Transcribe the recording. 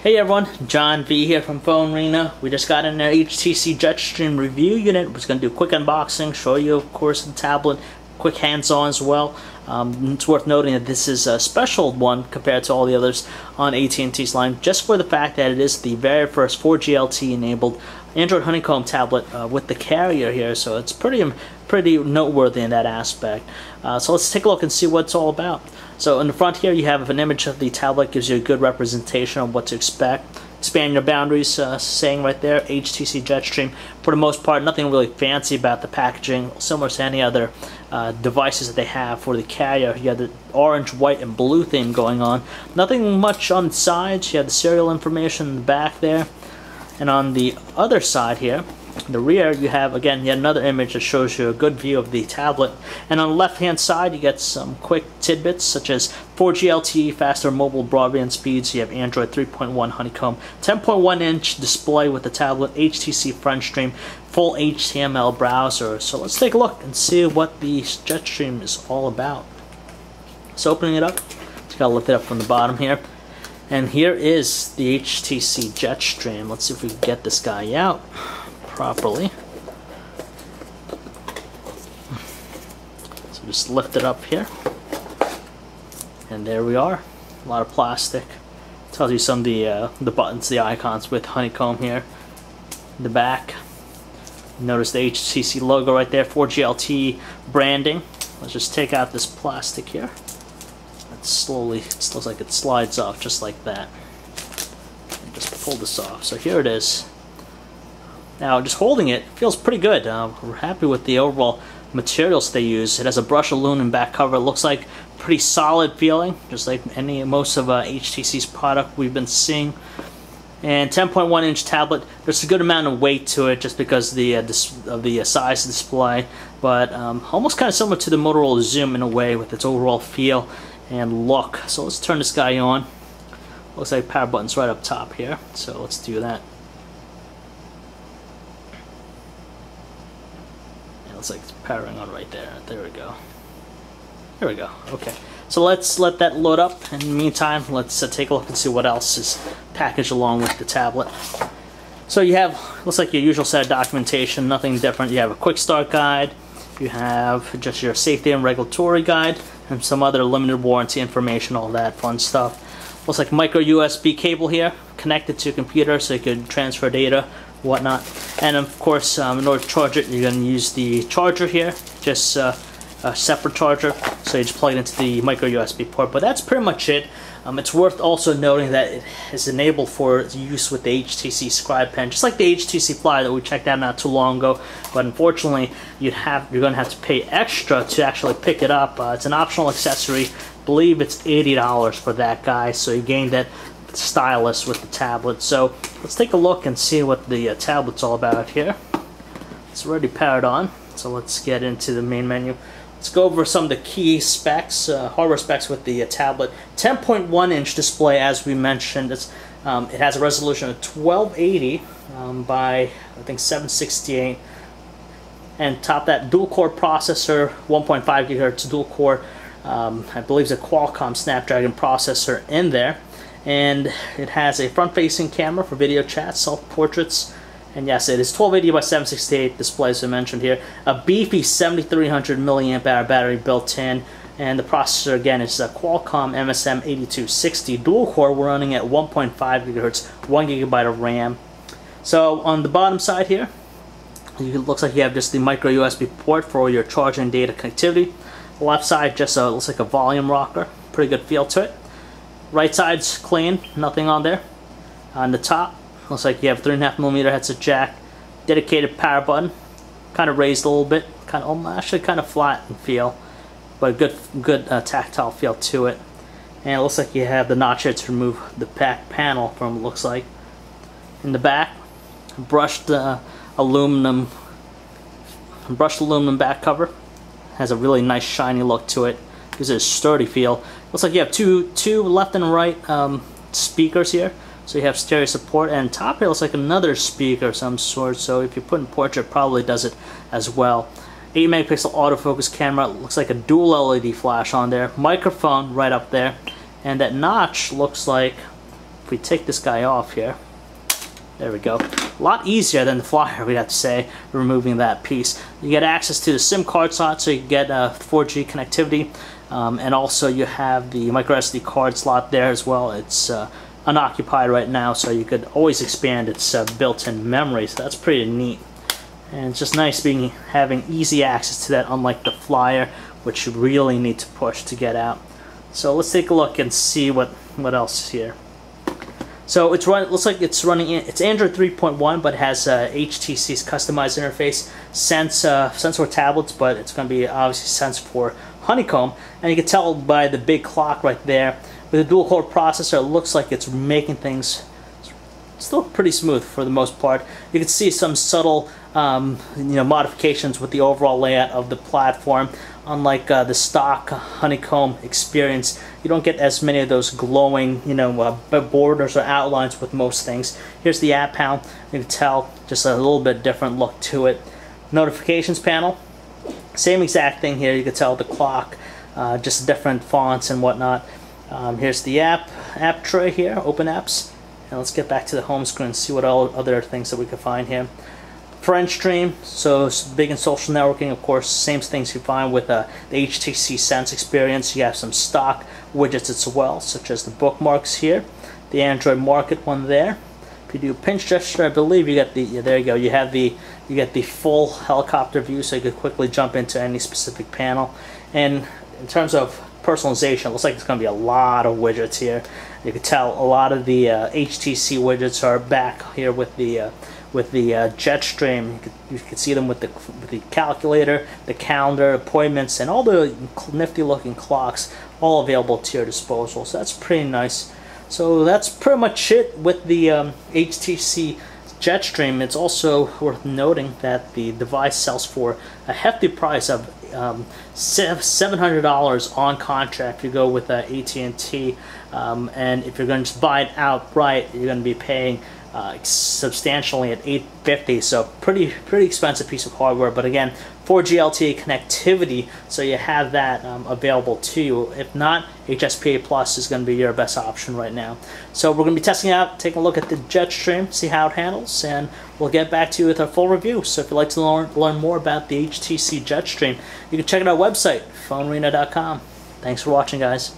Hey everyone, John V here from PhoneArena. We just got in our HTC Jetstream review unit. We're just going to do a quick unboxing, show you of course the tablet, quick hands-on as well. It's worth noting that this is a special one compared to all the others on AT&T's line, just for the fact that it is the very first 4G LTE enabled Android Honeycomb tablet with the carrier here, so it's pretty noteworthy in that aspect. So let's take a look and see what it's all about. So in the front here you have an image of the tablet, gives you a good representation of what to expect. Expand your boundaries, saying right there, HTC Jetstream. For the most part, nothing really fancy about the packaging, similar to any other devices that they have for the carrier. You have the orange, white, and blue theme going on. Nothing much on the sides. You have the serial information in the back there. And on the other side here, the rear, you have again yet another image that shows you a good view of the tablet. And on the left hand side you get some quick tidbits such as 4G LTE, faster mobile broadband speeds. You have Android 3.1 Honeycomb, 10.1-inch display with the tablet, HTC FrontStream, full HTML browser. So let's take a look and see what the Jetstream is all about. So opening it up, just gotta lift it up from the bottom here. And here is the HTC Jetstream. Let's see if we can get this guy out properly. So just lift it up here. And there we are. A lot of plastic. Tells you some of the buttons, the icons with honeycomb here. In the back. Notice the HTC logo right there, 4G LTE branding. Let's just take out this plastic here. Slowly, it looks like it slides off just like that. And just pull this off. So here it is. Now, just holding it feels pretty good. We're happy with the overall materials they use. It has a brushed aluminum back cover. It looks like pretty solid feeling, just like most of HTC's product we've been seeing. And 10.1-inch tablet. There's a good amount of weight to it, just because of the size of the display, but almost kind of similar to the Motorola Zoom in a way with its overall feel and look. So let's turn this guy on. Looks like power button's right up top here, so let's do that. Yeah, looks like it's powering on right there. There we go. There we go. Okay, so let's let that load up. In the meantime, let's take a look and see what else is packaged along with the tablet. So you have, looks like your usual set of documentation, nothing different. You have a quick start guide. You have just your safety and regulatory guide, and some other limited warranty information, all that fun stuff. Looks like micro USB cable here, connected to a computer so you can transfer data, whatnot. And of course, in order to charge it, you're going to use the charger here, just a separate charger. So you just plug it into the micro USB port. But that's pretty much it. It's worth also noting that it is enabled for use with the HTC Scribe Pen, just like the HTC Fly that we checked out not too long ago. But unfortunately, you're going to have to pay extra to actually pick it up. It's an optional accessory. I believe it's $80 for that guy. So you gain that stylus with the tablet. So let's take a look and see what the tablet's all about here. It's already powered on. So let's get into the main menu. Let's go over some of the key specs, hardware specs with the tablet. 10.1-inch display, as we mentioned. It has a resolution of 1280 by, I think, 768. And top that, dual-core processor, 1.5 gigahertz dual-core. I believe it's a Qualcomm Snapdragon processor in there. And it has a front-facing camera for video chat, self-portraits. And yes, it is 1280 by 768 display, as I mentioned here. A beefy 7300 milliamp hour battery built in. And the processor, again, is a Qualcomm MSM8260 dual-core. We're running at 1.5 gigahertz, 1 gigabyte of RAM. So on the bottom side here, it looks like you have just the micro USB port for your charging and data connectivity. The left side just looks like a volume rocker. Pretty good feel to it. Right side's clean, nothing on there. On the top, looks like you have 3.5mm headset jack, dedicated power button, kind of raised a little bit, actually kind of flat in feel, but a good tactile feel to it. And it looks like you have the notch here to remove the back panel from it looks like. In the back, brushed aluminum back cover, has a really nice shiny look to it. Gives it a sturdy feel. Looks like you have two left and right speakers here. So you have stereo support, and top here looks like another speaker of some sort, so if you put in portrait, it probably does it as well. 8 megapixel autofocus camera, looks like a dual LED flash on there, microphone right up there, and that notch looks like if we take this guy off here, there we go. A lot easier than the Flyer, we have to say, removing that piece. You get access to the SIM card slot, so you get 4G connectivity, and also you have the microSD card slot there as well. It's unoccupied right now, so you could always expand its built-in memory, so that's pretty neat. And it's just nice having easy access to that, unlike the Flyer, which you really need to push to get out. So let's take a look and see what else is here. So it looks like it's running it's Android 3.1, but it has HTC's customized interface. Sense for tablets, but it's going to be obviously Sense for Honeycomb. And you can tell by the big clock right there. With a dual-core processor, it looks like it's making things still pretty smooth for the most part. You can see some subtle modifications with the overall layout of the platform. Unlike the stock Honeycomb experience, you don't get as many of those glowing borders or outlines with most things. Here's the app panel. You can tell just a little bit different look to it. Notifications panel, same exact thing here. You can tell the clock, just different fonts and whatnot. Here's the app tray here, open apps. And let's get back to the home screen and see what other things that we can find here. Friend stream, so it's big in social networking, of course, same things you find with the HTC Sense experience. You have some stock widgets as well, such as the bookmarks here, the Android Market one there. If you do pinch gesture, I believe you get there you go. You get the full helicopter view, so you could quickly jump into any specific panel. And in terms of personalization, it looks like it's going to be a lot of widgets here. You can tell a lot of the HTC widgets are back here with the Jetstream. You can see them with the calculator, the calendar, appointments, and all the nifty looking clocks, all available to your disposal. So that's pretty nice. So that's pretty much it with the HTC Jetstream. It's also worth noting that the device sells for a hefty price of $700 on contract if you go with AT&T, and if you're going to just buy it outright, you're going to be paying substantially at $850. So pretty expensive piece of hardware, but again, 4G LTE connectivity, so you have that available to you. If not, HSPA Plus is going to be your best option right now. So we're going to be testing it out, taking a look at the Jetstream, see how it handles, and we'll get back to you with a full review. So if you'd like to learn more about the HTC Jetstream, you can check out our website, PhoneArena.com. Thanks for watching, guys.